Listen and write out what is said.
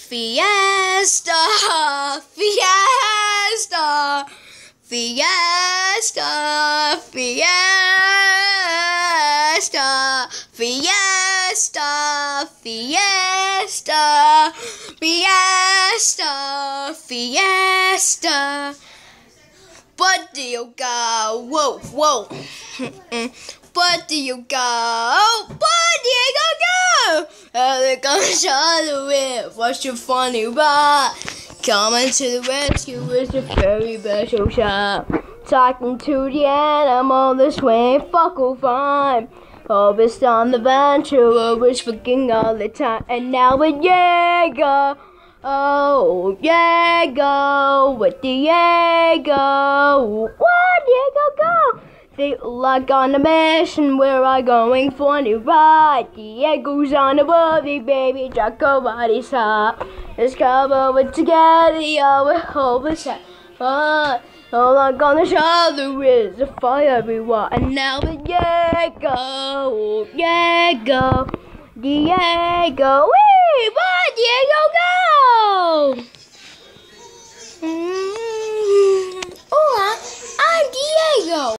Fiesta, fiesta, fiesta, fiesta, fiesta, fiesta, fiesta, fiesta. But do you go? Whoa, whoa. But do you go? But do you go? They're gonna shut the whip. What's your funny ride? Coming to the rescue is a very special shot. Talking to the animal, the swing fuckle fine. Focused on the venture, was fucking all the time. And now with Diego. Oh, Diego, with Diego. What, Diego, go? They like on a mission where I going for a ride. Diego's on the body, baby, Jaco body's hot. Let's cover it together, yeah, we hope it's fun. All I'm gonna show there is a fire everywhere. And now the Diego, Diego, Diego, wee, what, Diego, go!